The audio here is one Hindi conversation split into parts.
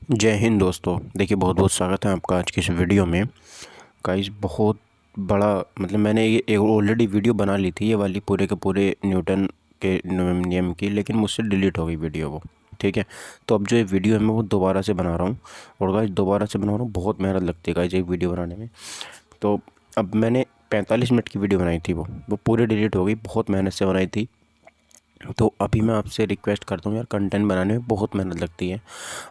जय हिंद दोस्तों। देखिए, बहुत बहुत स्वागत है आपका आज की इस वीडियो में। गाइस, बहुत बड़ा मैंने ये ऑलरेडी वीडियो बना ली थी, ये वाली पूरे के पूरे न्यूटन के नियम की, लेकिन मुझसे डिलीट हो गई वीडियो वो। ठीक है, तो अब जो ये वीडियो है मैं वो दोबारा से बना रहा हूँ। और गाइस, दोबारा से बना रहा हूँ, बहुत मेहनत लगती है गाइस एक वीडियो बनाने में। तो अब मैंने 45 मिनट की वीडियो बनाई थी, वो पूरी डिलीट हो गई, बहुत मेहनत से बनाई थी। तो अभी मैं आपसे रिक्वेस्ट करता हूँ यार, कंटेंट बनाने में बहुत मेहनत लगती है।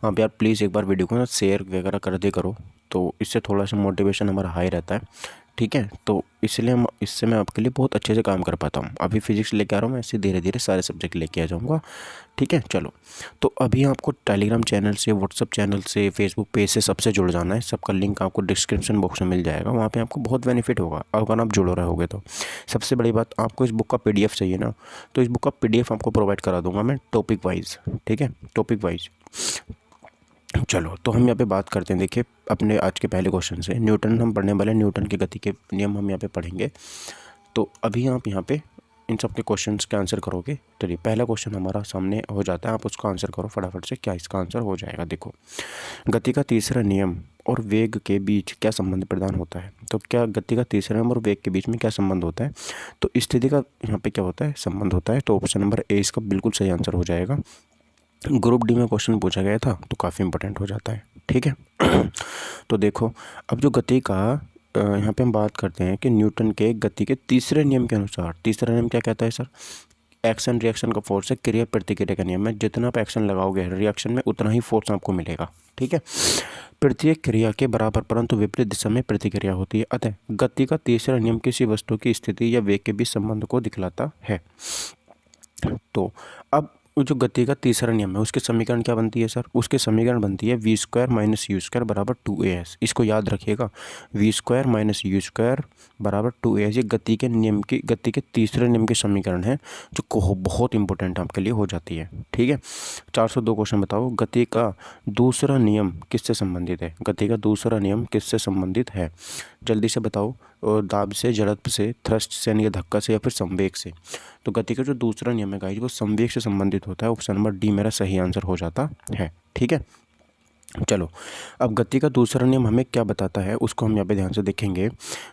आप यार प्लीज़ एक बार वीडियो को ना शेयर वगैरह कर दे करो, तो इससे थोड़ा सा मोटिवेशन हमारा हाई रहता है। ठीक है, तो इसलिए इससे मैं आपके लिए बहुत अच्छे से काम कर पाता हूँ। अभी फिजिक्स लेके आ रहा हूँ, मैं ऐसे धीरे धीरे सारे सब्जेक्ट लेके आ जाऊँगा। ठीक है, चलो। तो अभी आपको टेलीग्राम चैनल से, व्हाट्सअप चैनल से, फेसबुक पेज से सबसे जुड़ जाना है। सबका लिंक आपको डिस्क्रिप्शन बॉक्स में मिल जाएगा, वहाँ पे आपको बहुत बेनिफिट होगा अगर आप जुड़ रहे होगे तो। सबसे बड़ी बात, आपको इस बुक का पीडीएफ चाहिए ना, तो इस बुक का पीडीएफ आपको प्रोवाइड करा दूंगा मैं टॉपिक वाइज। ठीक है, टॉपिक वाइज। चलो, तो हम यहाँ पे बात करते हैं। देखिए, अपने आज के पहले क्वेश्चन से न्यूटन हम पढ़ने वाले हैं, न्यूटन की गति के नियम हम यहाँ पे पढ़ेंगे। तो अभी आप यहाँ पे इन सब के क्वेश्चंस के आंसर करोगे। चलिए, पहला क्वेश्चन हमारा सामने हो जाता है, आप उसका आंसर करो फटाफट से। क्या इसका आंसर हो जाएगा? देखो, गति का तीसरा नियम और वेग के बीच क्या संबंध प्रदान होता है? तो क्या गति का तीसरा नियम और वेग के बीच में क्या संबंध होता है? तो स्थिति का यहाँ पे क्या होता है? संबंध होता है। तो ऑप्शन नंबर ए इसका बिल्कुल सही आंसर हो जाएगा। ग्रुप डी में क्वेश्चन पूछा गया था, तो काफ़ी इंपॉर्टेंट हो जाता है। ठीक है। तो देखो, अब जो गति का यहाँ पे हम बात करते हैं कि न्यूटन के गति के तीसरे नियम के अनुसार, तीसरा नियम क्या कहता है सर? एक्शन रिएक्शन का फोर्स है, क्रिया प्रतिक्रिया का नियम है। जितना आप एक्शन लगाओगे रिएक्शन में, उतना ही फोर्स आपको मिलेगा। ठीक है, प्रत्येक क्रिया के बराबर परंतु विपरीत दिशा में प्रतिक्रिया होती है। अतः गति का तीसरा नियम किसी वस्तु की स्थिति या वेग के बीच संबंध को दिखलाता है। तो अब जो गति का तीसरा नियम है, उसके समीकरण क्या बनती है सर? उसके समीकरण बनती है V square minus U square बराबर 2as। इसको याद रखिएगा, V square minus U square बराबर 2as। ये गति के नियम की, गति के तीसरे नियम के समीकरण है, जो बहुत इंपॉर्टेंट आपके लिए हो जाती है। ठीक है, 402 क्वेश्चन बताओ, गति का दूसरा नियम किससे संबंधित है? गति का दूसरा नियम किससे संबंधित है? जल्दी से बताओ। और दाब से, जड़त्व से, थ्रस्ट से यानी धक्का से, या फिर संवेग से? तो गति का जो दूसरा नियम है गाइस, वो संवेग से संबंधित होता है। ऑप्शन नंबर डी मेरा सही आंसर हो जाता है। ठीक है, चलो। अब गति का दूसरा नियम हमें क्या बताता है, उसको हम यहाँ पे ध्यान से देखेंगे।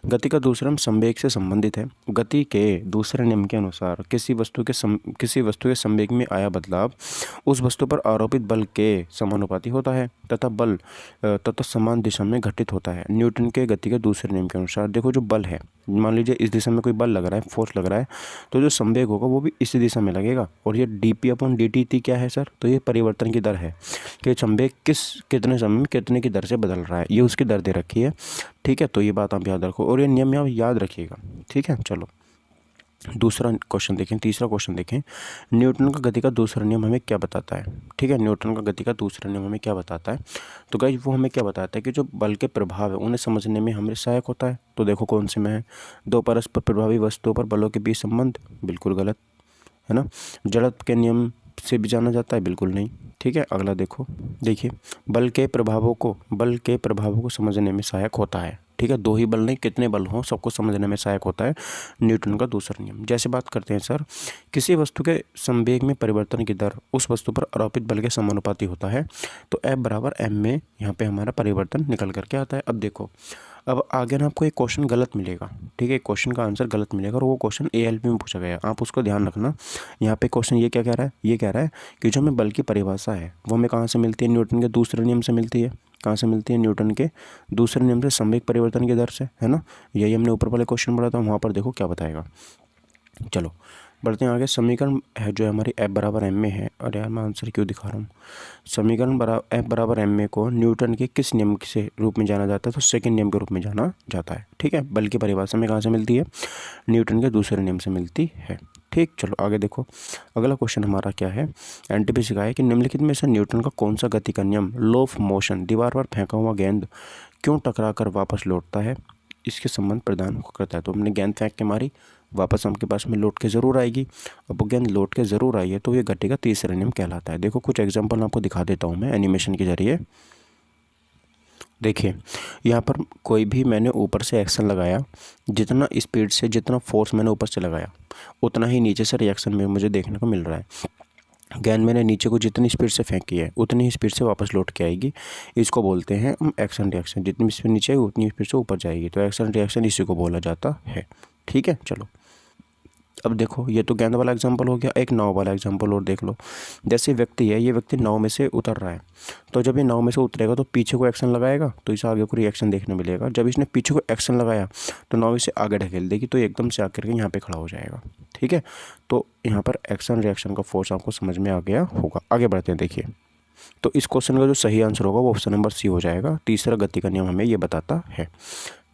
गति का दूसरा नियम संवेग से संबंधित है। गति के दूसरे नियम के अनुसार किसी वस्तु के संवेग में आया बदलाव उस वस्तु पर आरोपित बल के समानुपाती होता है तथा समान दिशा में घटित होता है। न्यूटन के गति के दूसरे नियम के अनुसार देखो, जो बल है, मान लीजिए इस दिशा में कोई बल लग रहा है, फोर्स लग रहा है, तो जो संवेग होगा वो भी इसी दिशा में लगेगा। और ये dp/dt क्या है सर? तो ये परिवर्तन की दर है कि संवेग कितने समय में कितने की दर से बदल रहा है, ये उसकी दर दे रखी है। ठीक है, तो ये बात आप याद रखो और ये नियम आप याद रखिएगा। ठीक है, चलो दूसरा क्वेश्चन देखें, तीसरा क्वेश्चन देखें। न्यूटन का गति का दूसरा नियम हमें क्या बताता है? ठीक है, न्यूटन का गति का दूसरा नियम हमें क्या बताता है? तो गाइस, वो हमें क्या बताता है कि जो बल के प्रभाव है उन्हें समझने में हमें सहायक होता है। तो देखो कौन से में है? दो परस्पर प्रभावी वस्तुओं पर बलों के बीच संबंध, बिल्कुल गलत है ना। जड़त्व के नियम से भी जाना जाता है, बिल्कुल नहीं। ठीक है, अगला देखो। देखिए, बल के प्रभावों को समझने में सहायक होता है। ठीक है, दो ही बल नहीं, कितने बल हों सबको समझने में सहायक होता है न्यूटन का दूसरा नियम। जैसे बात करते हैं सर, किसी वस्तु के संवेग में परिवर्तन की दर उस वस्तु पर आरोपित बल के समानुपाती होता है। तो F बराबर m में यहाँ पे हमारा परिवर्तन निकल करके आता है। अब देखो, अब आगे ना आपको एक क्वेश्चन गलत मिलेगा। ठीक है, क्वेश्चन का आंसर गलत मिलेगा और वो क्वेश्चन ALP में पूछा गया है, आप उसको ध्यान रखना। यहाँ पे क्वेश्चन ये क्या कह रहा है? ये कह रहा है कि जो हमें बल की परिभाषा है वो हमें कहाँ से मिलती है? न्यूटन के दूसरे नियम से मिलती है। कहाँ से मिलती है? न्यूटन के दूसरे नियम से, संवेग परिवर्तन की दर से, है ना। यही हमने ऊपर वाले क्वेश्चन पढ़ा था, वहाँ पर देखो क्या बताएगा। चलो बढ़ते हैं आगे। समीकरण है जो हमारी F बराबर m में है, और यार मैं आंसर क्यों दिखा रहा हूँ? समीकरण F बराबर m में को न्यूटन के किस नियम से रूप में जाना जाता है? तो सेकंड नियम के रूप में जाना जाता है। ठीक है, बल की परिभाषा में कहाँ से मिलती है? न्यूटन के दूसरे नियम से मिलती है। ठीक, चलो आगे देखो। अगला क्वेश्चन हमारा क्या है? एनटीपी सिखाया है कि निम्नलिखित में से न्यूटन का कौन सा गति का नियम, लॉ ऑफ मोशन, दीवार पर फेंका हुआ गेंद क्यों टकरा कर वापस लौटता है, इसके संबंध प्रदान करता है? तो हमने गेंद फेंक के मारी, वापस आपके पास में लौट के ज़रूर आएगी। अब वो गेंद लौट के ज़रूर आई है, तो ये गति का तीसरा नियम कहलाता है। देखो कुछ एग्जांपल आपको दिखा देता हूँ मैं एनिमेशन के जरिए। देखिए, यहाँ पर कोई भी मैंने ऊपर से एक्शन लगाया, जितना स्पीड से, जितना फोर्स मैंने ऊपर से लगाया, उतना ही नीचे से रिएक्शन में मुझे देखने को मिल रहा है। गेंद मैंने नीचे को जितनी स्पीड से फेंकी है उतनी ही स्पीड से वापस लौट के आएगी। इसको बोलते हैं हम एक्शन रिएक्शन। जितनी स्पीड नीचे आएगी उतनी स्पीड से ऊपर जाएगी, तो एक्शन रिएक्शन इसी को बोला जाता है। ठीक है, चलो अब देखो, ये तो गेंद वाला एग्जांपल हो गया। एक नाव वाला एग्जांपल और देख लो। जैसे व्यक्ति है, ये व्यक्ति नाव में से उतर रहा है, तो जब ये नाव में से उतरेगा तो पीछे को एक्शन लगाएगा, तो इसे आगे को रिएक्शन देखने मिलेगा। जब इसने पीछे को एक्शन लगाया तो नाव इसे आगे ढकेल देगी, तो एकदम से आकर के यहाँ पे खड़ा हो जाएगा। ठीक है, तो यहाँ पर एक्शन रिएक्शन का फोर्स आपको समझ में आ गया होगा। आगे बढ़ते हैं, देखिए। तो इस क्वेश्चन का जो सही आंसर होगा वो ऑप्शन नंबर सी हो जाएगा। तीसरा गति का नियम हमें ये बताता है।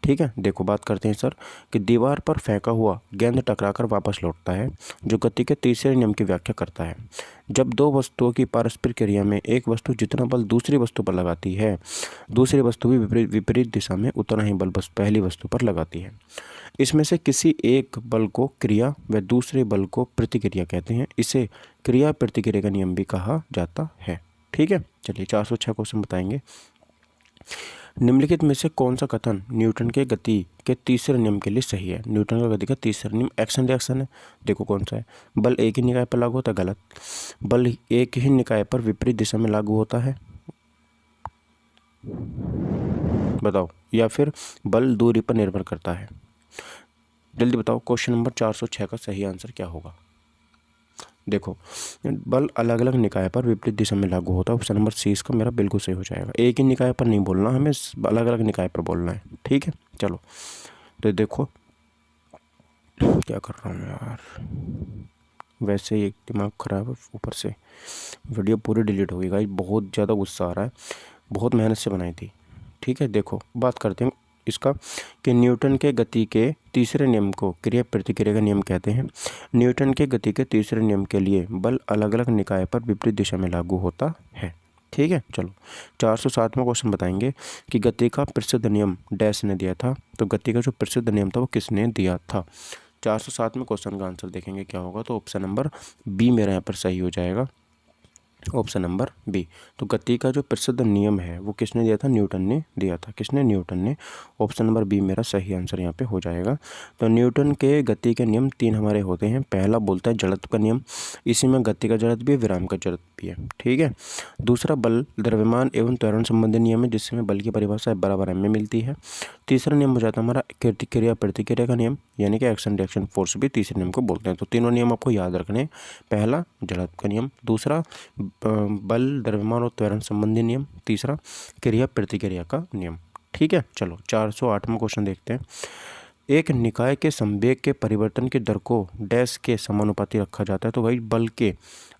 ठीक है, देखो बात करते हैं सर कि दीवार पर फेंका हुआ गेंद टकराकर वापस लौटता है, जो गति के तीसरे नियम की व्याख्या करता है। जब दो वस्तुओं की पारस्परिक क्रिया में एक वस्तु जितना बल दूसरी वस्तु पर लगाती है, दूसरी वस्तु भी विपरीत दिशा में उतना ही बल पहली वस्तु पर लगाती है। इसमें से किसी एक बल को क्रिया व दूसरे बल को प्रतिक्रिया कहते हैं। इसे क्रिया प्रतिक्रिया का नियम भी कहा जाता है। ठीक है, चलिए 406 क्वेश्चन बताएंगे। निम्नलिखित में से कौन सा कथन न्यूटन के गति के तीसरे नियम के लिए सही है? न्यूटन का गति का तीसरा नियम एक्शन रिएक्शन है। देखो कौन सा है। बल एक ही निकाय पर लागू होता है, गलत। बल एक ही निकाय पर विपरीत दिशा में लागू होता है, बताओ। या फिर बल दूरी पर निर्भर करता है। जल्दी बताओ, क्वेश्चन नंबर 406 का सही आंसर क्या होगा? देखो, बल अलग अलग निकाय पर विपरीत दिशा में लागू होता है। ऑप्शन नंबर सी इसका मेरा बिल्कुल सही हो जाएगा। एक ही निकाय पर नहीं बोलना, हमें अलग अलग निकाय पर बोलना है। ठीक है, चलो तो देखो क्या कर रहा हूँ यार, वैसे ही एक दिमाग खराब है, ऊपर से वीडियो पूरी डिलीट हो गई गाइस। बहुत ज़्यादा गुस्सा आ रहा है, बहुत मेहनत से बनाई थी। ठीक है, देखो बात करते हैं इसका कि न्यूटन के गति के तीसरे नियम को क्रिया प्रतिक्रिया का नियम कहते हैं। न्यूटन के गति के तीसरे नियम के लिए बल अलग अलग निकाय पर विपरीत दिशा में लागू होता है। ठीक है, चलो 407वां क्वेश्चन बताएंगे कि गति का प्रसिद्ध नियम डैश ने दिया था। तो गति का जो प्रसिद्ध नियम था वो किसने दिया था? 407वें क्वेश्चन का आंसर देखेंगे क्या होगा। तो ऑप्शन नंबर बी मेरा यहाँ पर सही हो जाएगा। Option number B. तो गति का जो प्रसिद्ध नियम है वो किसने दिया था? न्यूटन ने दिया था। किसने? न्यूटन ने। ऑप्शन नंबर बी मेरा सही आंसर यहाँ पे हो जाएगा। तो न्यूटन के गति के नियम 3 हमारे होते हैं। पहला बोलता है जड़त्व का नियम, इसी में गति का जड़त्व भी है, विराम का जड़त्व भी है। ठीक है। दूसरा बल द्रव्यमान एवं त्वरण संबंधी नियम है, जिसमें बल की परिभाषा बराबर m में मिलती है। तीसरा नियम हो जाता है हमारा क्रिया प्रतिक्रिया का नियम, यानी कि एक्शन रिएक्शन फोर्स भी तीसरे नियम को बोलते हैं। तो तीनों नियम आपको याद रखने। पहला जड़त्व का नियम, दूसरा बल द्रव्यमान और त्वरण संबंधी नियम, तीसरा क्रिया प्रतिक्रिया का नियम। ठीक है, चलो 408वां क्वेश्चन देखते हैं। एक निकाय के संवेग के परिवर्तन की दर को डैश के समानुपाती रखा जाता है। तो भाई बल के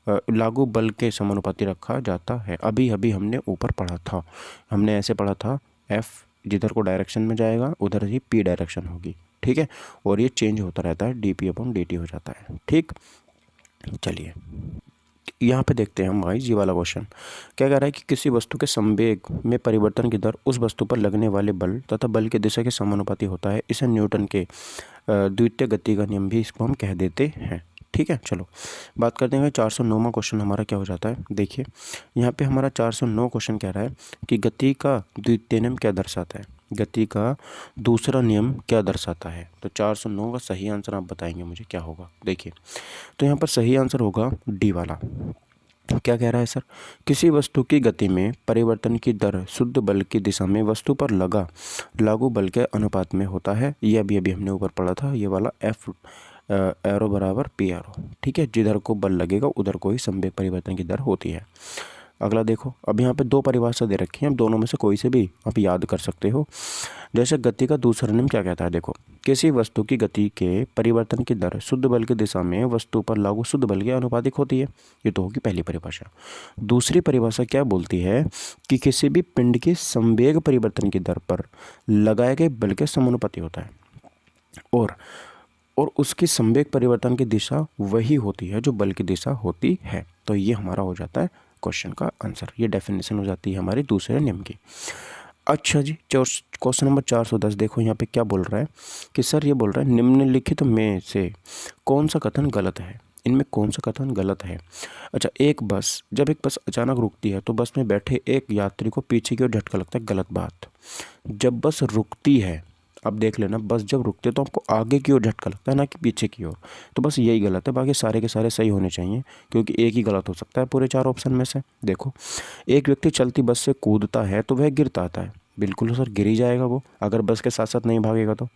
लागू बल के समानुपाती रखा जाता है। अभी अभी हमने ऊपर पढ़ा था, हमने ऐसे पढ़ा था F जिधर को डायरेक्शन में जाएगा उधर ही P डायरेक्शन होगी। ठीक है, और ये चेंज होता रहता है, dP/dt हो जाता है। ठीक, चलिए यहाँ पे देखते हैं हम भाई ये वाला क्वेश्चन क्या कह रहा है कि किसी वस्तु के संवेग में परिवर्तन की दर उस वस्तु पर लगने वाले बल तथा बल की दिशा के समानुपाती होता है। इसे न्यूटन के द्वितीय गति का नियम भी इसको हम कह देते हैं। ठीक है, चलो बात करते हैं 409वां क्वेश्चन हमारा क्या हो जाता है। देखिए यहाँ पे हमारा 409 क्वेश्चन कह रहा है कि गति का द्वितीय नियम क्या दर्शाता है, गति का दूसरा नियम क्या दर्शाता है। तो 409 का सही आंसर आप बताएंगे मुझे क्या होगा। देखिए तो यहाँ पर सही आंसर होगा डी वाला। क्या कह रहा है सर, किसी वस्तु की गति में परिवर्तन की दर शुद्ध बल की दिशा में वस्तु पर लागू बल के अनुपात में होता है। ये अभी हमने ऊपर पढ़ा था, ये वाला F एरो बराबर P एरो। ठीक है, जिधर को बल लगेगा उधर को ही संवेग परिवर्तन की दर होती है। अगला देखो, अब यहाँ पे 2 परिभाषा दे रखी हैं, दोनों में से कोई से भी आप याद कर सकते हो। जैसे गति का दूसरा नियम क्या कहता है, देखो किसी वस्तु की गति के परिवर्तन की दर शुद्ध बल की दिशा में वस्तु पर लागू शुद्ध बल के आनुपातिक होती है। ये तो होगी पहली परिभाषा। दूसरी परिभाषा क्या बोलती है कि किसी भी पिंड की संवेग परिवर्तन की दर पर लगाए गए बल के समानुपाती होता है, और उसकी संवेग परिवर्तन की दिशा वही होती है जो बल की दिशा होती है। तो ये हमारा हो जाता है क्वेश्चन का आंसर। ये डेफिनेशन हो जाती है हमारी दूसरे नियम की। अच्छा जी, क्वेश्चन नंबर 410 देखो यहाँ पे क्या बोल रहा है कि सर ये बोल रहा है निम्नलिखित में से कौन सा कथन गलत है, इनमें कौन सा कथन गलत है। अच्छा, जब एक बस अचानक रुकती है तो बस में बैठे एक यात्री को पीछे की ओर झटका लगता है, गलत बात। जब बस रुकती है, अब देख लेना, बस जब रुकते तो आपको आगे की ओर झटका लगता है, ना कि पीछे की ओर। तो बस यही गलत है, बाकी सारे के सारे सही होने चाहिए, क्योंकि एक ही गलत हो सकता है पूरे 4 ऑप्शन में से। देखो, एक व्यक्ति चलती बस से कूदता है तो वह गिरता आता है। बिल्कुल सर, गिर ही जाएगा वो, अगर बस के साथ साथ नहीं भागेगा तो।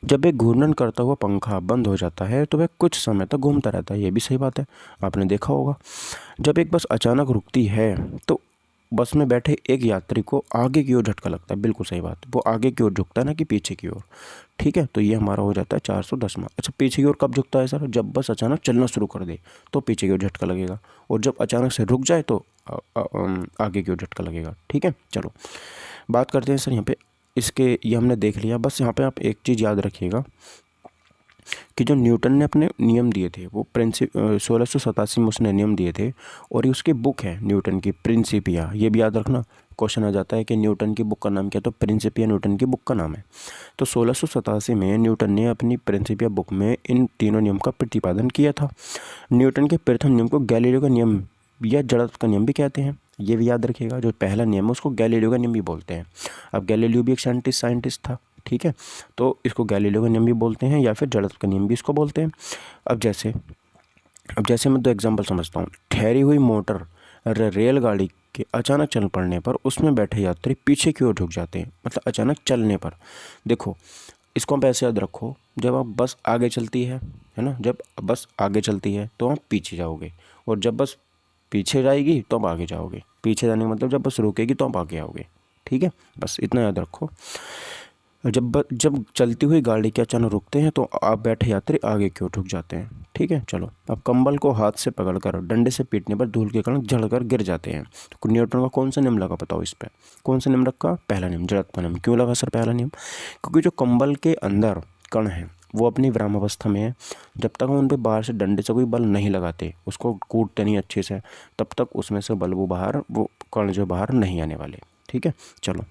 जब एक घूर्णन करता हुआ पंखा बंद हो जाता है तो वह कुछ समय तक घूमता रहता है। ये भी सही बात है, आपने देखा होगा। जब एक बस अचानक रुकती है तो बस में बैठे एक यात्री को आगे की ओर झटका लगता है। बिल्कुल सही बात, वो आगे की ओर झुकता है, ना कि पीछे की ओर। ठीक है, तो ये हमारा हो जाता है 410वां। अच्छा, पीछे की ओर कब झुकता है सर? जब बस अचानक चलना शुरू कर दे तो पीछे की ओर झटका लगेगा, और जब अचानक से रुक जाए तो आगे की ओर झटका लगेगा। ठीक है, चलो बात करते हैं सर यहाँ पे इसके। ये हमने देख लिया। बस यहाँ पे आप एक चीज़ याद रखिएगा कि जो न्यूटन ने अपने नियम दिए थे वो 1687 में उसने नियम दिए थे, और ये उसकी बुक है न्यूटन की, प्रिंसिपिया। ये भी याद रखना, क्वेश्चन आ जाता है कि न्यूटन की बुक का नाम क्या, तो प्रिंसिपिया न्यूटन की बुक का नाम है। तो 1687 में न्यूटन ने अपनी प्रिंसिपिया बुक में इन तीनों नियम का प्रतिपादन किया था। न्यूटन के प्रथम नियम को गैलीलियो का नियम या जड़त्व का नियम भी कहते हैं। ये भी याद रखिएगा, जो पहला नियम है उसको गैलीलियो का नियम भी बोलते हैं। अब गैलीलियो भी एक साइंटिस्ट था। ठीक है, तो इसको गैलीलियो का नियम भी बोलते हैं, या फिर जड़त्व का नियम भी इसको बोलते हैं। अब जैसे मैं 2 एग्जांपल समझता हूँ। ठहरी हुई मोटर रेलगाड़ी के अचानक चल पड़ने पर उसमें बैठे यात्री पीछे की ओर झुक जाते हैं, मतलब अचानक चलने पर। देखो, इसको आप ऐसे याद रखो, जब आप बस आगे चलती है ना, जब बस आगे चलती है तो आप पीछे जाओगे, और जब बस पीछे जाएगी तो आप आगे जाओगे। पीछे जाने का मतलब जब बस रुकेगी तो आप आगे आओगे। ठीक है, बस इतना याद रखो। जब चलती हुई गाड़ी के अचानक रुकते हैं तो आप बैठे यात्री आगे की ओर झुक जाते हैं। ठीक है, चलो। अब कंबल को हाथ से पकड़कर डंडे से पीटने पर धूल के कारण झड़कर गिर जाते हैं। तो न्यूटन का कौन सा नियम लगा, बताओ इस पे। कौन सा नियम रखा? पहला नियम, जड़त्व का नियम। क्यों लगा सर पहला नियम? क्योंकि जो कंबल के अंदर कण है वो अपनी विरामावस्था में है। जब तक हम उन पर बाहर से डंडे से कोई बल नहीं लगाते, उसको कूटते नहीं अच्छे से, तब तक उसमें से बल वो कण जो बाहर नहीं आने वाले। ठीक है, चलो।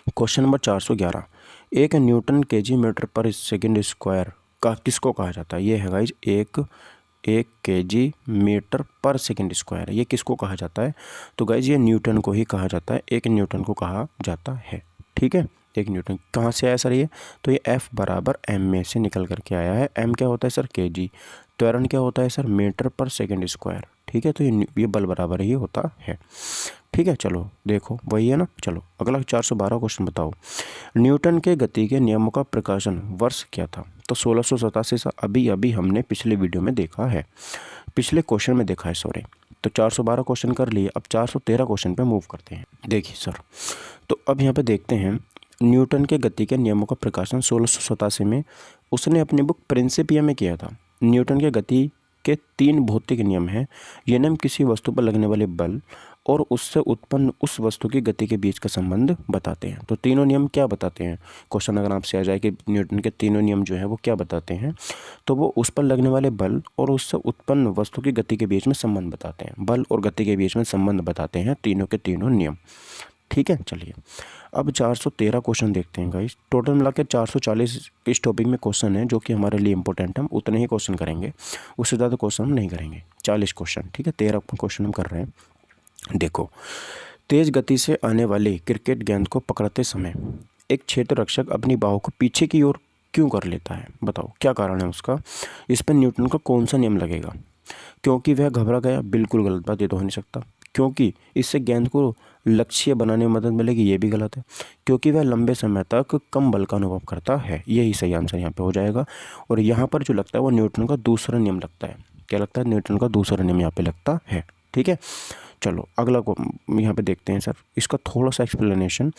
Question number 411। एक न्यूटन केजी मीटर पर सेकंड स्क्वायर का किसको कहा जाता है? ये है गाइज एक केजी मीटर पर सेकंड स्क्वायर। ये किसको कहा जाता है? तो गाइज ये न्यूटन को ही कहा जाता है, एक न्यूटन को कहा जाता है। ठीक है, एक न्यूटन। कहाँ से आया सर ये? तो ये F बराबर m में से निकल करके आया है। m क्या होता है सर? केजी। त्वरण क्या होता है सर? मीटर पर सेकंड स्क्वायर। ठीक है, तो ये बल बराबर ही होता है। ठीक है, चलो देखो वही है ना। चलो अगला 412 क्वेश्चन बताओ। न्यूटन के गति के नियमों का प्रकाशन वर्ष क्या था? तो 1687 से अभी हमने पिछले वीडियो में देखा है, पिछले क्वेश्चन में देखा है, सॉरी। तो 412 क्वेश्चन कर लिए। अब 413 क्वेश्चन पे मूव करते हैं। देखिए सर, तो अब यहाँ पे देखते हैं न्यूटन के गति के नियमों का प्रकाशन 1687 में उसने अपनी बुक प्रिंसिपिया में किया था। न्यूटन के गति के 3 भौतिक नियम हैं। ये नियम किसी वस्तु पर लगने वाले बल और उससे उत्पन्न उस वस्तु की गति के बीच का संबंध बताते हैं। तो तीनों नियम क्या बताते हैं? क्वेश्चन अगर आपसे आ जाए कि न्यूटन के तीनों नियम जो है वो क्या बताते हैं, तो वो उस पर लगने वाले बल और उससे उत्पन्न वस्तु की गति के बीच में संबंध बताते हैं। बल और गति के बीच में संबंध बताते हैं तीनों के तीनों नियम। ठीक है, चलिए अब 413 क्वेश्चन देखते हैं गाइस। टोटल मिला के 440 इस टॉपिक में क्वेश्चन है, जो कि हमारे लिए इंपॉर्टेंट है। हम उतने ही क्वेश्चन करेंगे, उससे ज़्यादा क्वेश्चन हम नहीं करेंगे। 40 क्वेश्चन, ठीक है, 13 क्वेश्चन हम कर रहे हैं। देखो, तेज गति से आने वाली क्रिकेट गेंद को पकड़ते समय एक क्षेत्र रक्षक अपनी बाहों को पीछे की ओर क्यों कर लेता है? बताओ क्या कारण है उसका। इस पर न्यूटन का कौन सा नियम लगेगा? क्योंकि वह घबरा गया। बिल्कुल गलत बात, ये तो हो नहीं सकता। क्योंकि इससे गेंद को लक्ष्य बनाने में मदद मिलेगी। ये भी गलत है। क्योंकि वह लंबे समय तक कम बल का अनुभव करता है। यही सही आंसर यहाँ पे हो जाएगा। और यहाँ पर जो लगता है वो न्यूटन का दूसरा नियम लगता है। क्या लगता है? न्यूटन का दूसरा नियम यहाँ पे लगता है। ठीक है, चलो अगला को यहाँ पे देखते हैं सर, इसका थोड़ा सा एक्सप्लेनेशन।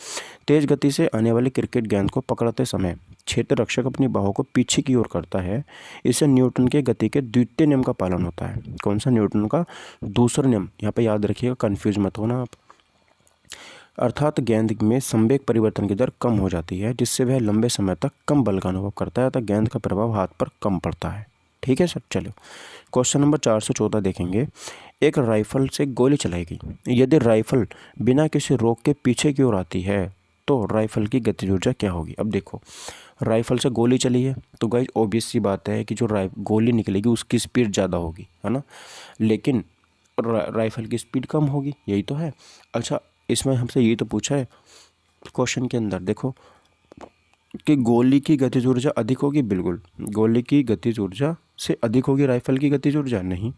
तेज गति से आने वाली क्रिकेट गेंद को पकड़ते समय क्षेत्र रक्षक अपनी बाहों को पीछे की ओर करता है। इससे न्यूटन के गति के द्वितीय नियम का पालन होता है। कौन सा? न्यूटन का दूसरा नियम। यहाँ पे याद रखिएगा, कंफ्यूज मत होना आप। अर्थात गेंद में संवेग परिवर्तन की दर कम हो जाती है, जिससे वह लंबे समय तक कम बल का अनुभव करता है, अतः गेंद का प्रभाव हाथ पर कम पड़ता है। ठीक है सर, चलो क्वेश्चन नंबर 414 देखेंगे। एक राइफल से गोली चलाई गई। यदि राइफल बिना किसी रोक के पीछे की ओर आती है तो राइफल की गतिज ऊर्जा क्या होगी? अब देखो, राइफल से गोली चली है तो गाइस ऑब्वियस सी बात है कि जो गोली निकलेगी उसकी स्पीड ज़्यादा होगी, है ना। लेकिन राइफल की स्पीड कम होगी, यही तो है। अच्छा, इसमें हमसे यही तो पूछा है क्वेश्चन के अंदर। देखो, कि गोली की गतिज ऊर्जा अधिक होगी, बिल्कुल गोली की गतिज ऊर्जा से अधिक होगी राइफल की गतिज ऊर्जा, नहीं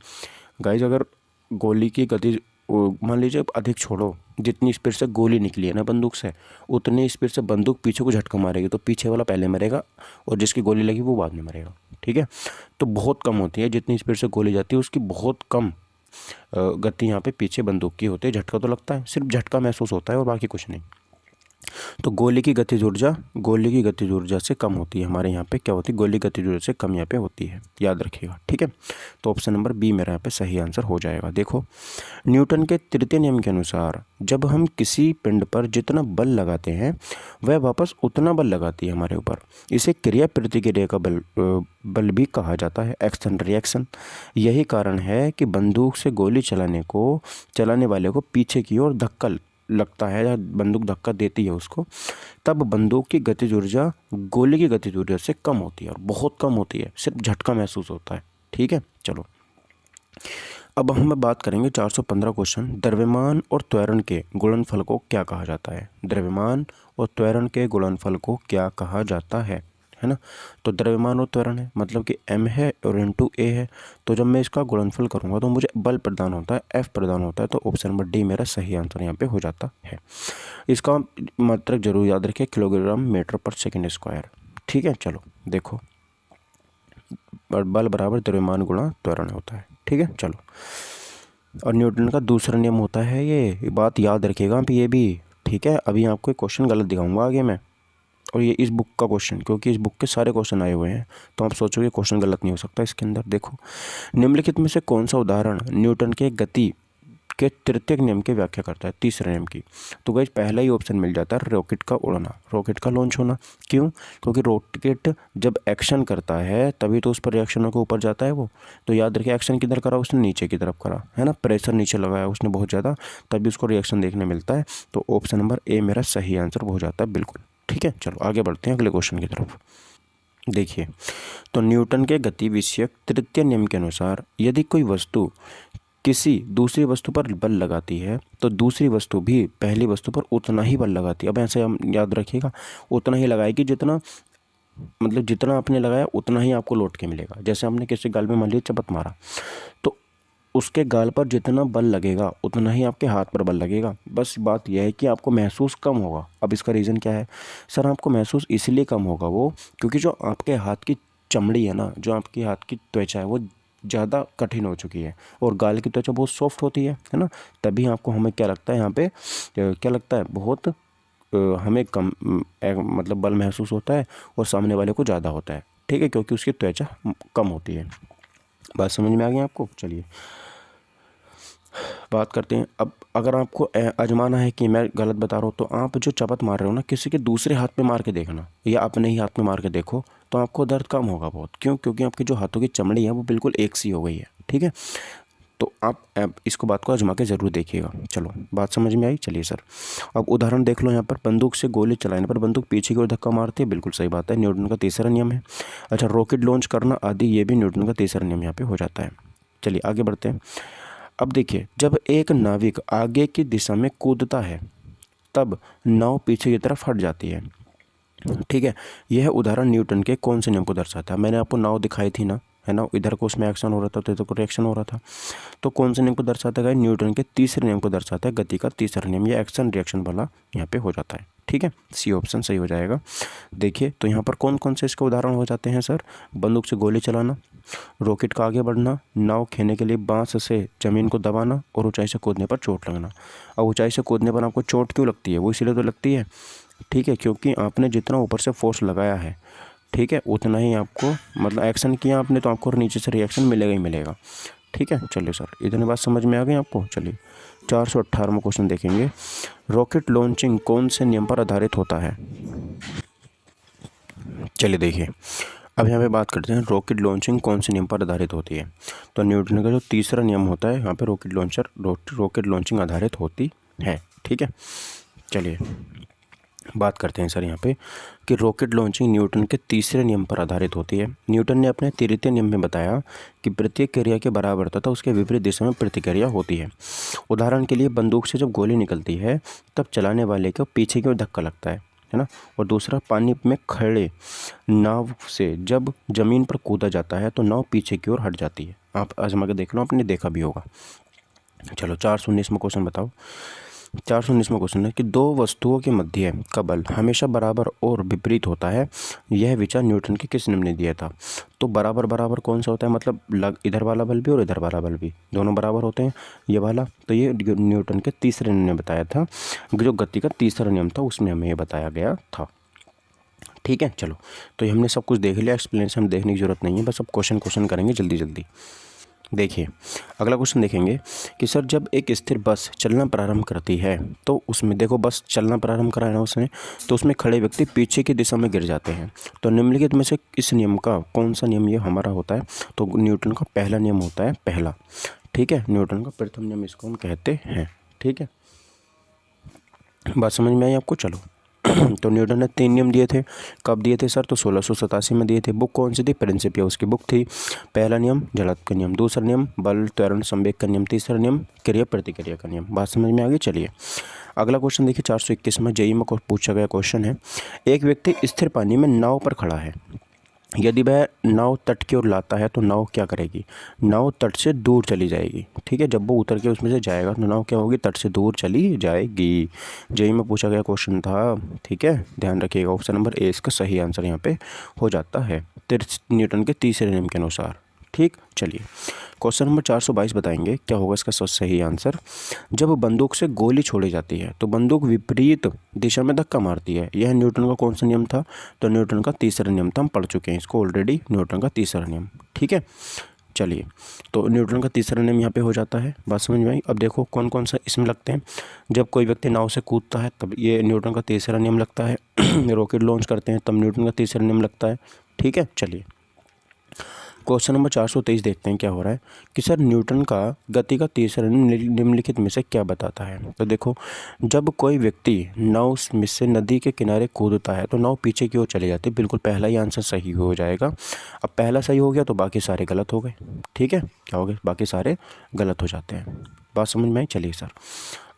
गाइज। अगर गोली की गतिज मान लीजिए अधिक छोड़ो, जितनी स्पीड से गोली निकली है ना बंदूक से, उतनी स्पीड से बंदूक पीछे को झटका मारेगी, तो पीछे वाला पहले मरेगा और जिसकी गोली लगी वो बाद में मरेगा, ठीक है। तो बहुत कम होती है, जितनी स्पीड से गोली जाती है उसकी बहुत कम गति यहाँ पे पीछे बंदूक की होती है। झटका तो लगता है, सिर्फ झटका महसूस होता है और बाकी कुछ नहीं। तो गोली की गतिज ऊर्जा से कम होती है हमारे यहाँ पे, क्या होती है, गोली की गतिज ऊर्जा से कम यहाँ पे होती है, याद रखिएगा, ठीक है। तो ऑप्शन नंबर बी मेरा यहाँ पे सही आंसर हो जाएगा। देखो, न्यूटन के तृतीय नियम के अनुसार जब हम किसी पिंड पर जितना बल लगाते हैं वह वापस उतना बल लगाती है हमारे ऊपर। इसे क्रिया प्रतिक्रिया का बल भी कहा जाता है, एक्शन रिएक्शन। यही कारण है कि बंदूक से गोली चलाने वाले को पीछे की ओर धक्का लगता है या बंदूक धक्का देती है उसको, तब बंदूक की गतिज ऊर्जा गोली की गतिज ऊर्जा से कम होती है और बहुत कम होती है, सिर्फ झटका महसूस होता है, ठीक है। चलो अब हम बात करेंगे 415 क्वेश्चन, द्रव्यमान और त्वरण के गुणनफल को क्या कहा जाता है। द्रव्यमान और त्वरण के गुणनफल को क्या कहा जाता है ना। तो द्रव्यमान और त्वरण है, मतलब कि m है और इंटू a है। तो जब मैं इसका गुणनफल करूँगा तो मुझे बल प्रदान होता है, F प्रदान होता है। तो ऑप्शन नंबर डी मेरा सही आंसर यहाँ पे हो जाता है। इसका मात्रक जरूर याद रखिए, किलोग्राम मीटर पर सेकेंड स्क्वायर, ठीक है। चलो देखो, बल बराबर द्रव्यमान गुणा त्वरण होता है, ठीक है। चलो, और न्यूटन का दूसरा नियम होता है, ये बात याद रखिएगा ये भी, ठीक है। अभी आपको एक क्वेश्चन गलत दिखाऊंगा आगे मैं, और ये इस बुक का क्वेश्चन, क्योंकि इस बुक के सारे क्वेश्चन आए हुए हैं, तो आप सोचोगे क्वेश्चन गलत नहीं हो सकता इसके अंदर। देखो, निम्नलिखित में से कौन सा उदाहरण न्यूटन के गति के तृतीय नियम की व्याख्या करता है, तीसरे नियम की। तो गाइस पहला ही ऑप्शन मिल जाता है, रॉकेट का उड़ना, रॉकेट का लॉन्च होना। क्यों? क्योंकि रॉकेट जब एक्शन करता है तभी तो उस पर रिएक्शन होकर ऊपर जाता है वो। तो याद रखिए, एक्शन किधर करा उसने, नीचे की तरफ करा है ना, प्रेशर नीचे लगाया उसने बहुत ज़्यादा, तभी उसको रिएक्शन देखने मिलता है। तो ऑप्शन नंबर ए मेरा सही आंसर हो जाता है, बिल्कुल, ठीक है। चलो आगे बढ़ते हैं अगले क्वेश्चन की तरफ। देखिए, तो न्यूटन के गति विषयक तृतीय नियम के अनुसार यदि कोई वस्तु किसी दूसरी वस्तु पर बल लगाती है तो दूसरी वस्तु भी पहली वस्तु पर उतना ही बल लगाती है। अब ऐसे हम याद रखिएगा, उतना ही लगाएगी जितना, मतलब जितना आपने लगाया उतना ही आपको लौट के मिलेगा। जैसे हमने किसी गाल में मान लिया चपत मारा, तो उसके गाल पर जितना बल लगेगा उतना ही आपके हाथ पर बल लगेगा। बस बात यह है कि आपको महसूस कम होगा। अब इसका रीज़न क्या है सर? आपको महसूस इसलिए कम होगा वो, क्योंकि जो आपके हाथ की चमड़ी है ना, जो आपके हाथ की त्वचा है, वो ज़्यादा कठिन हो चुकी है और गाल की त्वचा बहुत सॉफ्ट होती है ना। तभी आपको, हमें क्या लगता है यहाँ पे, क्या लगता है, बहुत हमें कम मतलब बल महसूस होता है और सामने वाले को ज़्यादा होता है, ठीक है, क्योंकि उसकी त्वचा कम होती है। बात समझ में आ गई आपको? चलिए बात करते हैं। अब अगर आपको आजमाना है कि मैं गलत बता रहा हूँ, तो आप जो चपत मार रहे हो ना, किसी के दूसरे हाथ पे मार के देखना या अपने ही हाथ में मार के देखो, तो आपको दर्द कम होगा बहुत। क्यों? क्योंकि आपकी जो हाथों की चमड़ी है वो बिल्कुल एक सी हो गई है, ठीक है। तो आप इसको बात को आजमा के ज़रूर देखिएगा। चलो बात समझ में आई? चलिए सर, अब उदाहरण देख लो यहाँ पर, बंदूक से गोली चलाने पर बंदूक पीछे की ओर धक्का मारती है, बिल्कुल सही बात है, न्यूटन का तीसरा नियम है। अच्छा, रॉकेट लॉन्च करना आदि, ये भी न्यूटन का तीसरा नियम यहाँ पे हो जाता है। चलिए आगे बढ़ते हैं। अब देखिए, जब एक नाविक आगे की दिशा में कूदता है तब नाव पीछे की तरफ हट जाती है, ठीक है। यह उदाहरण न्यूटन के कौन से नियम को दर्शाता है? मैंने आपको नाव दिखाई थी ना, है ना, इधर को उसमें एक्शन हो रहा था तो इधर को रिएक्शन हो रहा था। तो कौन से नियम को दर्शाता है? न्यूटन के तीसरे नियम को दर्शाता है, गति का तीसरा नियम, या एक्शन रिएक्शन वाला यहाँ पे हो जाता है, ठीक है। सी ऑप्शन सही हो जाएगा। देखिए, तो यहाँ पर कौन कौन से इसके उदाहरण हो जाते हैं सर? बंदूक से गोली चलाना, रॉकेट का आगे बढ़ना, नाव खेने के लिए बांस से ज़मीन को दबाना, और ऊंचाई से कूदने पर चोट लगना। अब ऊंचाई से कूदने पर आपको चोट क्यों लगती है? वो इसीलिए तो लगती है, ठीक है, क्योंकि आपने जितना ऊपर से फोर्स लगाया है, ठीक है, उतना ही आपको, मतलब एक्शन किया आपने, तो आपको नीचे से रिएक्शन मिलेगा ही मिलेगा, ठीक है। चलिए सर, इतनी बात समझ में आ गई आपको? चलिए 418वां क्वेश्चन देखेंगे। रॉकेट लॉन्चिंग कौन से नियम पर आधारित होता है? चलिए देखिए, अब यहाँ पे बात करते हैं रॉकेट लॉन्चिंग कौन से नियम पर आधारित होती है। तो न्यूटन का जो तीसरा नियम होता है, यहाँ पे रॉकेट लॉन्चिंग आधारित होती है, ठीक है। चलिए बात करते हैं सर यहाँ पे कि रॉकेट लॉन्चिंग न्यूटन के तीसरे नियम पर आधारित होती है। न्यूटन ने अपने तृतीय नियम में बताया कि प्रत्येक क्रिया के बराबर तथा उसके विपरीत दिशा में प्रतिक्रिया होती है। उदाहरण के लिए, बंदूक से जब गोली निकलती है तब चलाने वाले को पीछे की ओर धक्का लगता है, है ना। और दूसरा, पानी में खड़े नाव से जब ज़मीन पर कूदा जाता है तो नाव पीछे की ओर हट जाती है। आप आजमा के देख लो, आपने देखा भी होगा। चलो 419वां क्वेश्चन बताओ। 419वां क्वेश्चन है कि दो वस्तुओं के मध्य का बल हमेशा बराबर और विपरीत होता है, यह विचार न्यूटन के किस नियम ने दिया था। तो बराबर बराबर कौन सा होता है, मतलब इधर वाला बल भी और इधर वाला बल भी दोनों बराबर होते हैं, ये वाला। तो ये न्यूटन के तीसरे नियम ने बताया था, जो गति का तीसरा नियम था उसमें हमें ये बताया गया था। ठीक है, चलो तो ये हमने सब कुछ देख लिया, एक्सप्लेनेशन देखने की ज़रूरत नहीं है, बस अब क्वेश्चन करेंगे जल्दी जल्दी। देखिए अगला क्वेश्चन देखेंगे कि सर जब एक स्थिर बस चलना प्रारंभ करती है तो उसमें, देखो बस चलना प्रारंभ करा है ना उसने, तो उसमें खड़े व्यक्ति पीछे की दिशा में गिर जाते हैं। तो निम्नलिखित में से इस नियम का कौन सा नियम ये हमारा होता है। तो न्यूटन का पहला नियम होता है पहला। ठीक है, न्यूटन का प्रथम नियम इसको हम कहते हैं। ठीक है, बात समझ में आई आपको। चलो तो न्यूटन ने 3 नियम दिए थे। कब दिए थे सर, तो 1687 में दिए थे। बुक कौन सी थी, प्रिंसिपिया उसकी बुक थी। पहला नियम जड़त्व का नियम, दूसरा नियम बल त्वरण संवेग का नियम, तीसरा नियम क्रिया प्रतिक्रिया का नियम। बात समझ में आ गई। चलिए अगला क्वेश्चन देखिए, 421 में जेईई में पूछा गया क्वेश्चन है। एक व्यक्ति स्थिर पानी में नाव पर खड़ा है, यदि वह नाव तट की ओर लाता है तो नाव क्या करेगी, नाव तट से दूर चली जाएगी। ठीक है, जब वो उतर के उसमें से जाएगा तो नाव क्या होगी, तट से दूर चली जाएगी। जेईई में पूछा गया क्वेश्चन था। ठीक है, ध्यान रखिएगा, ऑप्शन नंबर ए इसका सही आंसर यहाँ पे हो जाता है न्यूटन के तीसरे नियम के अनुसार। ठीक, चलिए क्वेश्चन नंबर 422 बताएंगे क्या होगा इसका सही आंसर। जब बंदूक से गोली छोड़ी जाती है तो बंदूक विपरीत दिशा में धक्का मारती है, यह न्यूटन का कौन सा नियम था। तो न्यूटन का तीसरा नियम था, हम पढ़ चुके हैं इसको ऑलरेडी, न्यूटन का तीसरा नियम। ठीक है, चलिए तो न्यूटन का तीसरा नियम यहाँ पे हो जाता है। बात समझ में आई। अब देखो कौन कौन सा इसमें लगते हैं। जब कोई व्यक्ति नाव से कूदता है तब ये न्यूटन का तीसरा नियम लगता है। रॉकेट लॉन्च करते हैं तब न्यूटन का तीसरा नियम लगता है। ठीक है, चलिए क्वेश्चन नंबर 423 देखते हैं क्या हो रहा है कि सर न्यूटन का गति का तीसरा नियम निम्नलिखित में से क्या बताता है। तो देखो, जब कोई व्यक्ति नाव में से नदी के किनारे कूदता है तो नाव पीछे की ओर चली जाती है। बिल्कुल पहला ही आंसर सही हो जाएगा। अब पहला सही हो गया तो बाकी सारे गलत हो गए। ठीक है, क्या हो गए, बाकी सारे गलत हो जाते हैं। बात समझ में आई। चलिए सर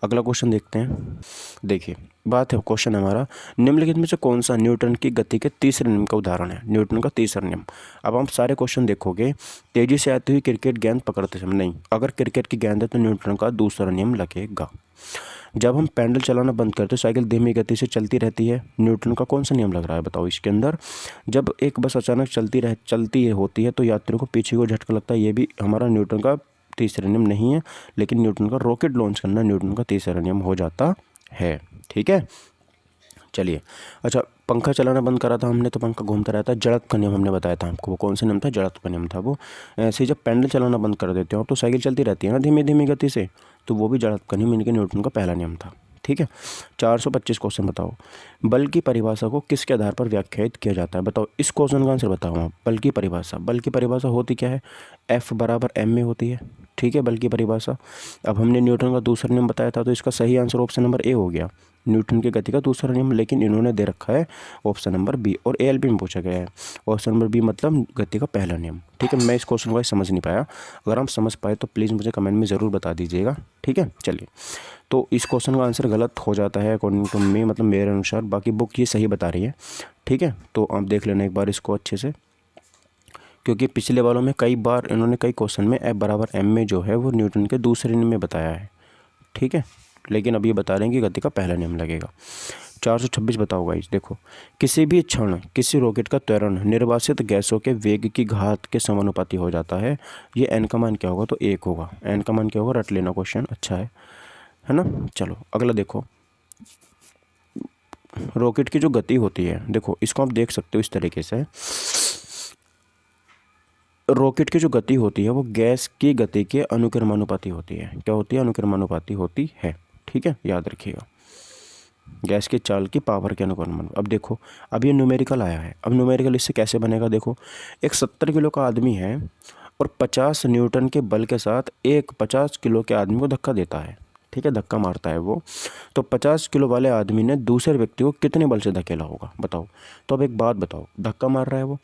अगला क्वेश्चन देखते हैं। देखिए बात है, क्वेश्चन हमारा निम्नलिखित में से कौन सा न्यूटन की गति के तीसरे नियम का उदाहरण है। न्यूटन का तीसरा नियम, अब हम सारे क्वेश्चन देखोगे, तेजी से आती हुई क्रिकेट गेंद पकड़ते समय, नहीं, अगर क्रिकेट की गेंद है तो न्यूटन का दूसरा नियम लगेगा। जब हम पैडल चलाना बंद करते साइकिल धीमी गति से चलती रहती है, न्यूटन का कौन सा नियम लग रहा है बताओ इसके अंदर। जब एक बस अचानक चलती होती है तो यात्रियों को पीछे को झटका लगता है, ये भी हमारा न्यूटन का तीसरा नियम नहीं है, लेकिन न्यूटन का रॉकेट लॉन्च करना न्यूटन का तीसरा नियम हो जाता है। ठीक है, चलिए अच्छा, पंखा चलाना बंद करा था हमने तो पंखा घूमता रहता है, जड़त्व का नियम हमने बताया था आपको, वो कौन सा नियम था, जड़त्व का नियम था वो। ऐसे ही जब पेंडल चलाना बंद कर देते हो तो साइकिल चलती रहती है ना धीमी धीमी गति से, तो वो भी जड़त्व का नियम, इनके न्यूटन का पहला नियम था। ठीक है, 425 क्वेश्चन बताओ, बल की परिभाषा को किसके आधार पर व्याख्यायित किया जाता है। बताओ इस क्वेश्चन का आंसर बताओ आप। बल की परिभाषा होती क्या है, F बराबर m में होती है। ठीक है, बल की परिभाषा। अब हमने न्यूटन का दूसरा नियम बताया था तो इसका सही आंसर ऑप्शन नंबर ए हो गया, न्यूटन की गति का दूसरा नियम, लेकिन इन्होंने दे रखा है ऑप्शन नंबर बी, और ALP में पूछा गया है ऑप्शन नंबर बी मतलब गति का पहला नियम। ठीक है, मैं इस क्वेश्चन को समझ नहीं पाया, अगर आप समझ पाए तो प्लीज़ मुझे कमेंट में ज़रूर बता दीजिएगा। ठीक है, चलिए तो इस क्वेश्चन का आंसर गलत हो जाता है अकॉर्डिंग टू मी, मतलब मेरे अनुसार, बाकी बुक ये सही बता रही है। ठीक है, तो आप देख लेना एक बार इसको अच्छे से, क्योंकि पिछले वालों में कई बार इन्होंने कई क्वेश्चन में F बराबर m में जो है वो न्यूटन के दूसरे नियम में बताया है। ठीक है, लेकिन अब ये बता रहे हैं कि गति का पहला नियम लगेगा। 426 बताओ गाइस, देखो, किसी भी क्षण किसी रॉकेट का त्वरण निर्वासित गैसों के वेग की घात के समानुपाती हो जाता है, ये n का मान क्या होगा, तो 1 होगा। n का मान क्या होगा, रट लेना, क्वेश्चन अच्छा है ना। चलो अगला देखो, रॉकेट की जो गति होती है, देखो इसको आप देख सकते हो इस तरीके से, रॉकेट की जो गति होती है वो गैस की गति के अनुक्रमानुपाती होती है। क्या होती है, अनुक्रमानुपाती होती है। ठीक है, याद रखिएगा, गैस की चाल की पावर के अनुक्रमानुपाती। अब देखो, अब ये न्यूमेरिकल आया है, अब न्यूमेरिकल इससे कैसे बनेगा, देखो एक 70 किलो का आदमी है और 50 न्यूटन के बल के साथ एक 50 किलो के आदमी को धक्का देता है। ठीक है, धक्का मारता है वो, तो 50 किलो वाले आदमी ने दूसरे व्यक्ति को कितने बल से धकेला होगा बताओ। तो अब एक बात बताओ, धक्का मार रहा है वो,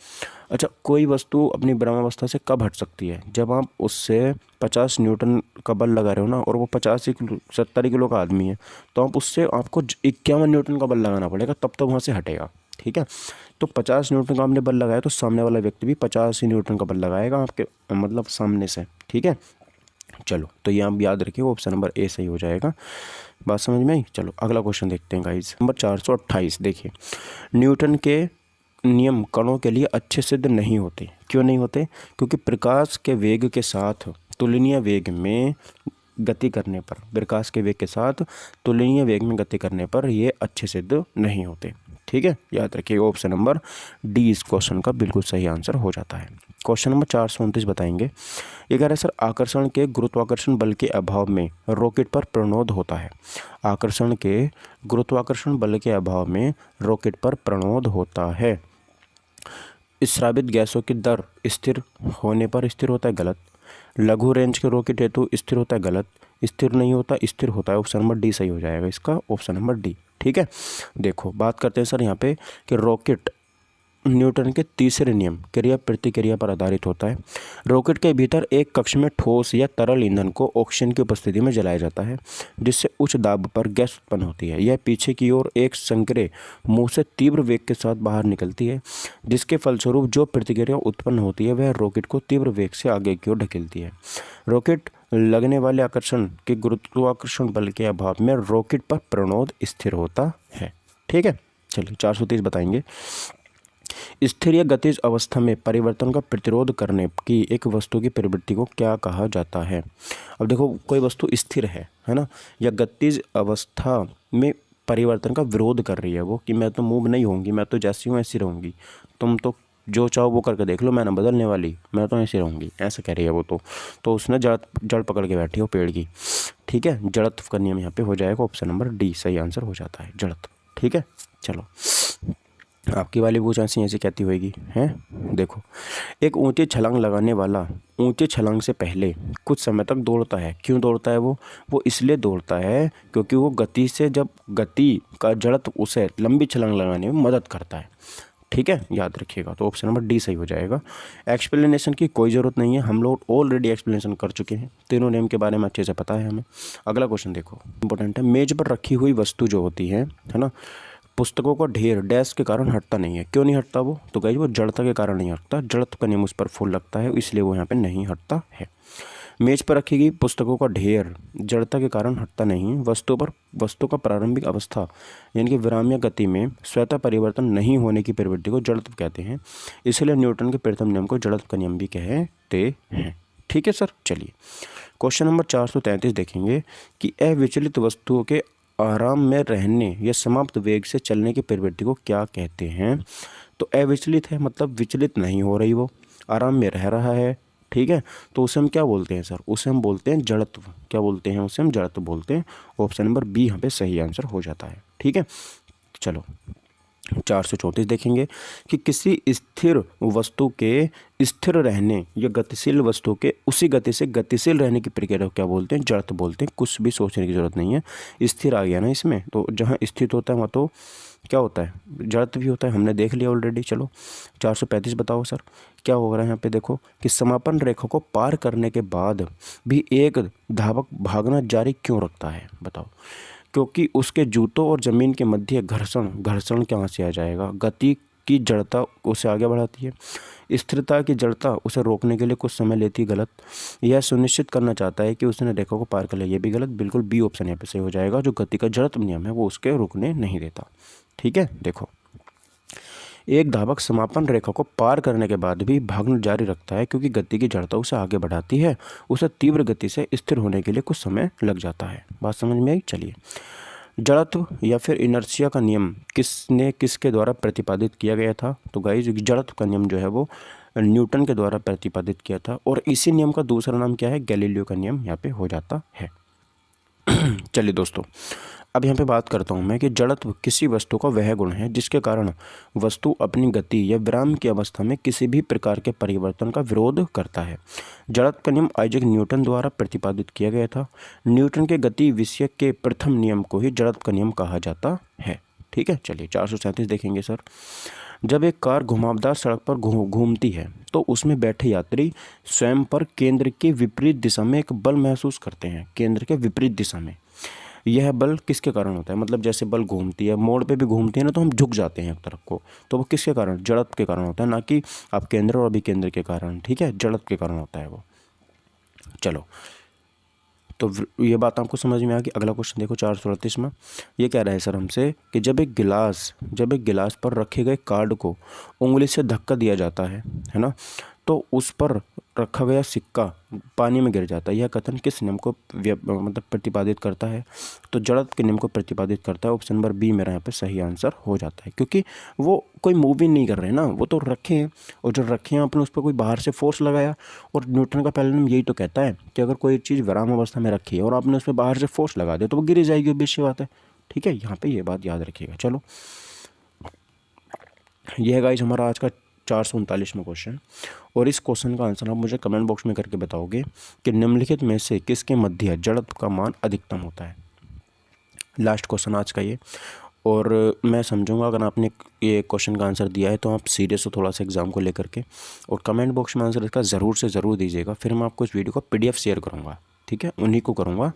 अच्छा कोई वस्तु अपनी ब्रह्मावस्था से कब हट सकती है? जब आप उससे 50 न्यूटन का बल लगा रहे हो ना, और वो 70 किलो का आदमी है, तो आप उससे आपको 51 न्यूटन का बल लगाना पड़ेगा, तब तो वहाँ से हटेगा। ठीक है, तो 50 न्यूटन का आपने बल लगाया तो सामने वाला व्यक्ति भी 50 ही न्यूटन का बल लगाएगा आपके मतलब सामने से। ठीक है, चलो तो ये आप याद रखिए, ऑप्शन नंबर ए सही हो जाएगा। बात समझ में आई? चलो अगला क्वेश्चन देखते हैं गाइस। नंबर 428 देखिए, न्यूटन के नियम कणों के लिए अच्छे सिद्ध नहीं होते। क्यों नहीं होते? क्योंकि प्रकाश के वेग के साथ तुलनीय वेग में गति करने पर, प्रकाश के वेग के साथ तुलनीय वेग में गति करने पर ये अच्छे सिद्ध नहीं होते। ठीक है, याद रखिए ऑप्शन नंबर डी इस क्वेश्चन का बिल्कुल सही आंसर हो जाता है। क्वेश्चन नंबर 429 बताएंगे। ये कह रहा है सर, आकर्षण के गुरुत्वाकर्षण बल के अभाव में रॉकेट पर प्रणोद होता है। आकर्षण के गुरुत्वाकर्षण बल के अभाव में रॉकेट पर प्रणोद होता है। स्रावित गैसों की दर स्थिर होने पर स्थिर होता है, गलत। लघु रेंज के रॉकेट हेतु स्थिर होता है, गलत। स्थिर नहीं होता, स्थिर होता है। ऑप्शन नंबर डी सही हो जाएगा इसका, ऑप्शन नंबर डी। ठीक है, देखो बात करते हैं सर यहाँ पे कि रॉकेट न्यूटन के तीसरे नियम क्रिया प्रतिक्रिया पर आधारित होता है। रॉकेट के भीतर एक कक्ष में ठोस या तरल ईंधन को ऑक्सीजन की उपस्थिति में जलाया जाता है, जिससे उच्च दाब पर गैस उत्पन्न होती है। यह पीछे की ओर एक संकरे मुंह से तीव्र वेग के साथ बाहर निकलती है, जिसके फलस्वरूप जो प्रतिक्रिया उत्पन्न होती है वह रॉकेट को तीव्र वेग से आगे की ओर ढकेलती है। रॉकेट लगने वाले आकर्षण के गुरुत्वाकर्षण बल के अभाव में रॉकेट पर प्रणोद स्थिर होता है। ठीक है, चलिए 430 बताएंगे। स्थिर या गतिज अवस्था में परिवर्तन का प्रतिरोध करने की एक वस्तु की प्रवृत्ति को क्या कहा जाता है? अब देखो, कोई वस्तु स्थिर है ना, या गतिज अवस्था में परिवर्तन का विरोध कर रही है वो, कि मैं तो मूव नहीं होंगी, मैं तो जैसी हूँ ऐसी रहूँगी, तुम तो जो चाहो वो करके देख लो, मैं ना बदलने वाली, मैं तो ऐसे रहूँगी, ऐसा कह रही है वो। तो उसने जड़ पकड़ के बैठी हो पेड़ की। ठीक है, जड़त्व का नियम यहाँ पे हो जाएगा, ऑप्शन नंबर डी सही आंसर हो जाता है, जड़त्व। ठीक है, चलो आपकी वाली पूछ ऐसी कहती होगी हैं। देखो, एक ऊंची छलांग लगाने वाला ऊंची छलांग से पहले कुछ समय तक दौड़ता है। क्यों दौड़ता है वो इसलिए दौड़ता है क्योंकि वो गति से, जब गति का जड़त्व उसे लंबी छलांग लगाने में मदद करता है। ठीक है, याद रखिएगा, तो ऑप्शन नंबर डी सही हो जाएगा। एक्सप्लेनेशन की कोई ज़रूरत नहीं है, हम लोग ऑलरेडी एक्सप्लेनेशन कर चुके हैं, तीनों नियम के बारे में अच्छे से पता है हमें। अगला क्वेश्चन देखो, इंपॉर्टेंट है। मेज पर रखी हुई वस्तु जो होती है ना, पुस्तकों का ढेर डैश के कारण हटता नहीं है। क्यों नहीं हटता वो? तो गाइस वो जड़ता के कारण नहीं हटता, जड़त्व का नियम उस पर फुल लगता है, इसलिए वो यहाँ पे नहीं हटता है। मेज पर रखी गई पुस्तकों का ढेर जड़ता के कारण हटता नहीं। वस्तु का प्रारंभिक अवस्था यानी कि विरामीय गति में स्वतः परिवर्तन नहीं होने की प्रवृत्ति को जड़त्व कहते हैं, इसलिए न्यूटन के प्रथम नियम को जड़त्व का नियम भी कहते हैं। ठीक है सर, चलिए क्वेश्चन नंबर 433 देखेंगे कि अविचलित वस्तुओं के आराम में रहने या समाप्त वेग से चलने की प्रवृत्ति को क्या कहते हैं? तो अविचलित है मतलब विचलित नहीं हो रही, वो आराम में रह रहा है। ठीक है, तो उसे हम क्या बोलते हैं सर? उसे हम बोलते हैं जड़त्व। क्या बोलते हैं उसे? हम जड़त्व बोलते हैं। ऑप्शन नंबर बी यहाँ पे सही आंसर हो जाता है। ठीक है, चलो 434 देखेंगे कि किसी स्थिर वस्तु के स्थिर रहने या गतिशील वस्तु के उसी गति से गतिशील रहने की प्रक्रिया को क्या बोलते हैं? जड़त्व बोलते हैं। कुछ भी सोचने की जरूरत नहीं है, स्थिर आ गया ना इसमें, तो जहाँ स्थित होता है वहाँ तो क्या होता है? जड़त्व भी होता है, हमने देख लिया ऑलरेडी। चलो 435 बताओ सर, क्या हो रहा है यहाँ पे? देखो कि समापन रेखा को पार करने के बाद भी एक धावक भागना जारी क्यों रखता है? बताओ। क्योंकि उसके जूतों और ज़मीन के मध्य घर्षण कहाँ से आ जाएगा? गति की जड़ता उसे आगे बढ़ाती है। स्थिरता की जड़ता उसे रोकने के लिए कुछ समय लेती है, गलत। यह सुनिश्चित करना चाहता है कि उसने रेखा को पार कर लिया, ये भी गलत। बिल्कुल बी ऑप्शन यहाँ पे सही हो जाएगा। जो गति का जड़त्व नियम है वो उसके रुकने नहीं देता। ठीक है, देखो एक धावक समापन रेखा को पार करने के बाद भी भागना जारी रखता है क्योंकि गति की जड़ता उसे आगे बढ़ाती है। उसे तीव्र गति से स्थिर होने के लिए कुछ समय लग जाता है। बात समझ में आई? चलिए, जड़त्व या फिर इनर्शिया का नियम किसके द्वारा प्रतिपादित किया गया था? तो गाइस जड़त्व का नियम जो है वो न्यूटन के द्वारा प्रतिपादित किया था, और इसी नियम का दूसरा नाम क्या है? गैलीलियो का नियम यहाँ पे हो जाता है। चलिए दोस्तों, अब यहाँ पे बात करता हूँ मैं कि जड़त्व किसी वस्तु का वह गुण है जिसके कारण वस्तु अपनी गति या विराम की अवस्था में किसी भी प्रकार के परिवर्तन का विरोध करता है। जड़त्व का नियम आइजैक न्यूटन द्वारा प्रतिपादित किया गया था। न्यूटन के गति विषय के प्रथम नियम को ही जड़त्व का नियम कहा जाता है। ठीक है, चलिए 437 देखेंगे सर। जब एक कार घुमावदार सड़क पर घूमती है तो उसमें बैठे यात्री स्वयं पर केंद्र के विपरीत दिशा में एक बल महसूस करते हैं। केंद्र के विपरीत दिशा में यह बल किसके कारण होता है? मतलब जैसे बल घूमती है, मोड़ पे भी घूमती है ना, तो हम झुक जाते हैं एक तरफ को, तो वो किसके कारण? जड़त्व के कारण होता है, ना कि आप केंद्र और अभिकेंद्र के कारण। ठीक है, जड़त्व के कारण होता है वो। चलो, तो ये बात आपको समझ में आ गई। अगला क्वेश्चन देखो 438 में। ये कह रहा है सर हमसे कि जब एक गिलास पर रखे गए कार्ड को उंगली से धक्का दिया जाता है ना, तो उस पर रखा गया सिक्का पानी में गिर जाता है। यह कथन किस नियम को मतलब प्रतिपादित करता है? तो जड़त्व के नियम को प्रतिपादित करता है। ऑप्शन नंबर बी मेरा यहाँ पे सही आंसर हो जाता है, क्योंकि वो कोई मूव नहीं कर रहे हैं ना, वो तो रखे हैं, और जो रखे हैं आपने उस पर कोई बाहर से फोर्स लगाया। और न्यूटन का पहला नियम यही तो कहता है कि अगर कोई चीज़ विराम अवस्था में रखी है और आपने उस पर बाहर से फोर्स लगा दिया तो वो गिर जाएगी, obvious सी बात है। ठीक है, यहाँ पर ये बात याद रखिएगा। चलो, यह है गाइस हमारा आज का 439वां क्वेश्चन। और इस क्वेश्चन का आंसर आप मुझे कमेंट बॉक्स में करके बताओगे कि निम्नलिखित में से किसके मध्य जड़त्व का मान अधिकतम होता है। लास्ट क्वेश्चन आज का ये। और मैं समझूंगा अगर आपने ये क्वेश्चन का आंसर दिया है तो आप सीरियस हो थोड़ा सा एग्जाम को लेकर के, और कमेंट बॉक्स में आंसर इसका ज़रूर से ज़रूर दीजिएगा। फिर मैं आपको इस वीडियो का PDF शेयर करूँगा। ठीक है, उन्हीं को करूँगा,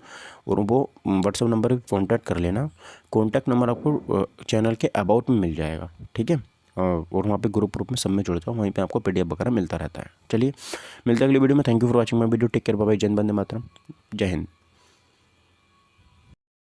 और वो व्हाट्सएप नंबर पर कॉन्टैक्ट कर लेना। कॉन्टैक्ट नंबर आपको चैनल के अबाउट में मिल जाएगा। ठीक है, और वहाँ पे ग्रुप में सब में जुड़ जाओ, वहीं पे आपको PDF वगैरह मिलता रहता है। चलिए, मिलते हैं अगली वीडियो में। Thank you for watching my video. Take care, bye bye. Jai Hind, Vande Mataram. जय हिंद।